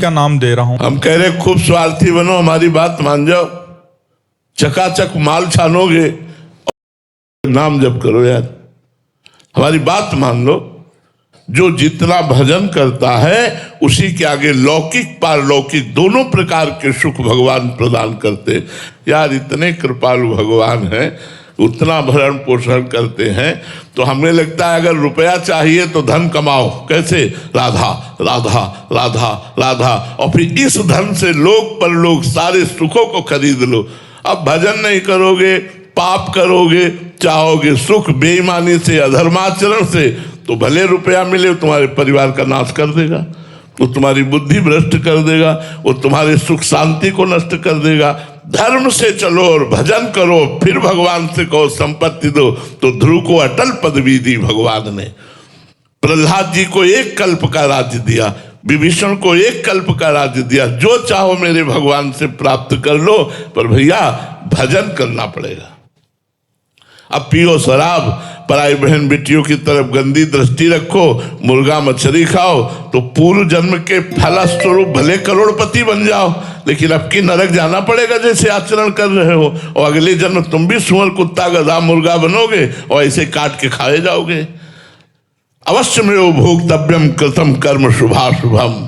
का नाम दे रहा हूं। हम कह रहे खूब स्वार्थी बनो, हमारी बात मान जाओ, चकाचक माल छानोगे, नाम जप करो यार, हमारी बात मान लो। जो जितना भजन करता है उसी के आगे लौकिक पारलौकिक दोनों प्रकार के सुख भगवान प्रदान करते। यार इतने कृपालु भगवान हैं, उतना भरण पोषण करते हैं। तो हमें लगता है अगर रुपया चाहिए तो धन कमाओ, कैसे? राधा राधा राधा राधा, और फिर इस धन से लोक परलोक सारे सुखों को खरीद लो। अब भजन नहीं करोगे, पाप करोगे, चाहोगे सुख बेईमानी से, अधर्माचरण से, तो भले रुपया मिले तुम्हारे परिवार का नाश कर देगा, वो तुम्हारी बुद्धि भ्रष्ट कर देगा, वो तुम्हारे सुख शांति को नष्ट कर देगा। धर्म से चलो और भजन करो, फिर भगवान से कहो संपत्ति दो। तो ध्रुव को अटल पदवी दी भगवान ने, प्रहलाद जी को एक कल्प का राज्य दिया, विभीषण को एक कल्प का राज्य दिया। जो चाहो मेरे भगवान से प्राप्त कर लो, पर भैया भजन करना पड़ेगा। अब पियो शराब, पराई बहन बेटियों की तरफ गंदी दृष्टि रखो, मुर्गा मछली खाओ, तो पूर्व जन्म के फलस्वरूप भले करोड़पति बन जाओ, लेकिन अब की नरक जाना पड़ेगा जैसे आचरण कर रहे हो। और अगले जन्म तुम भी सुअर कुत्ता गधा मुर्गा बनोगे और ऐसे काट के खाए जाओगे। अवश्य में वो भोक्तव्यम कृतम कर्म शुभाशुभम,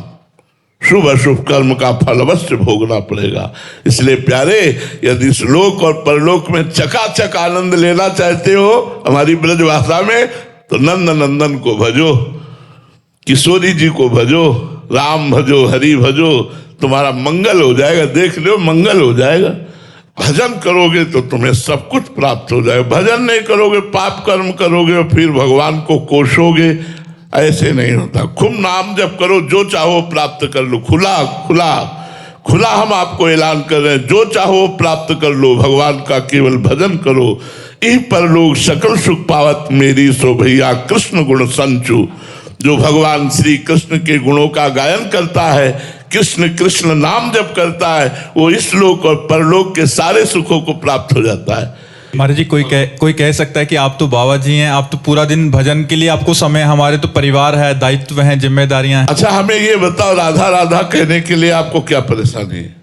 शुभ अशुभ कर्म का फल अवश्य भोगना पड़ेगा। इसलिए प्यारे, यदि इस लोक और परलोक में चकाचक आनंद लेना चाहते हो हमारी ब्रजभाषा में, तो नंद नंदन को भजो, किशोरी जी को भजो, राम भजो, हरि भजो, तुम्हारा मंगल हो जाएगा। देख लो मंगल हो जाएगा। भजन करोगे तो तुम्हें सब कुछ प्राप्त हो जाएगा। भजन नहीं करोगे, पाप कर्म करोगे और फिर भगवान को कोसोगे, ऐसे नहीं होता। खूब नाम जप करो, जो चाहो प्राप्त कर लो। खुला खुला खुला हम आपको ऐलान कर रहे हैं, जो चाहो प्राप्त कर लो। भगवान का केवल भजन करो, ई पर लोग सकल सुख पावत मेरी सो भैया कृष्ण गुण संचु। जो भगवान श्री कृष्ण के गुणों का गायन करता है, कृष्ण कृष्ण नाम जप करता है, वो इस लोक और परलोक के सारे सुखों को प्राप्त हो जाता है। महाराज जी, कोई कह सकता है कि आप तो बाबा जी हैं, आप तो पूरा दिन भजन के लिए आपको समय, हमारे तो परिवार है, दायित्व हैं, जिम्मेदारियां हैं। अच्छा हमें ये बताओ, राधा राधा कहने के लिए आपको क्या परेशानी है?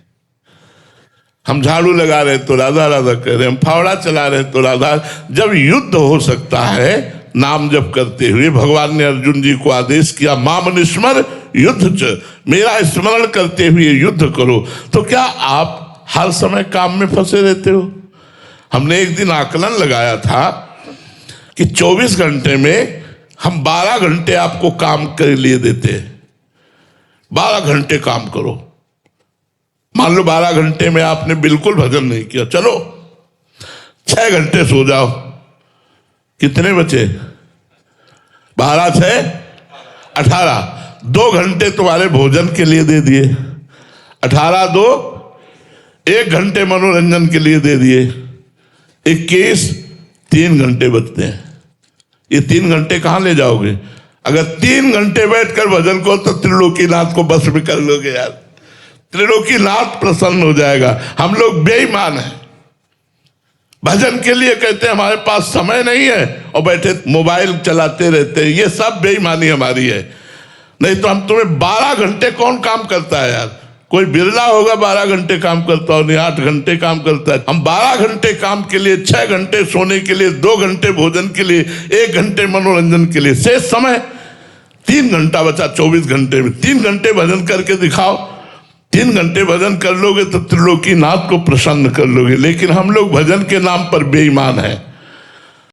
हम झाड़ू लगा रहे तो राधा राधा कह रहे, हम फावड़ा चला रहे तो राधा। जब युद्ध हो सकता है नाम जप करते हुए, भगवान ने अर्जुन जी को आदेश किया माम निस्मर युद्ध च, मेरा स्मरण करते हुए युद्ध करो। तो क्या आप हर समय काम में फंसे रहते हो? हमने एक दिन आकलन लगाया था कि 24 घंटे में हम 12 घंटे आपको काम के लिए देते हैं। 12 घंटे काम करो। मान लो 12 घंटे में आपने बिल्कुल भजन नहीं किया, चलो 6 घंटे सो जाओ। कितने बचे? 12 6 18। 2 घंटे तुम्हारे भोजन के लिए दे दिए, 18 2 1 घंटे मनोरंजन के लिए दे दिए, 21 3 घंटे बचते हैं। ये 3 घंटे कहां ले जाओगे? अगर 3 घंटे बैठकर भजन को, तो त्रिलोकीनाथ को बस में कर लोगे यार। त्रिलोकीनाथ प्रसन्न हो जाएगा। हम लोग बेईमान हैं, भजन के लिए कहते हैं हमारे पास समय नहीं है और बैठे मोबाइल चलाते रहते हैं। ये सब बेईमानी हमारी है। नहीं तो हम तुम्हें 12 घंटे, कौन काम करता है यार? कोई बिरला होगा 12 घंटे काम करता हो, नहीं 8 घंटे काम करता है। हम 12 घंटे काम के लिए, 6 घंटे सोने के लिए, 2 घंटे भोजन के लिए, 1 घंटे मनोरंजन के लिए, शेष समय 3 घंटा बचा 24 घंटे में। 3 घंटे भजन करके दिखाओ। 3 घंटे भजन कर लोगे तो त्रिलोकीनाथ को प्रसन्न कर लोगे। लेकिन हम लोग भजन के नाम पर बेईमान हैं।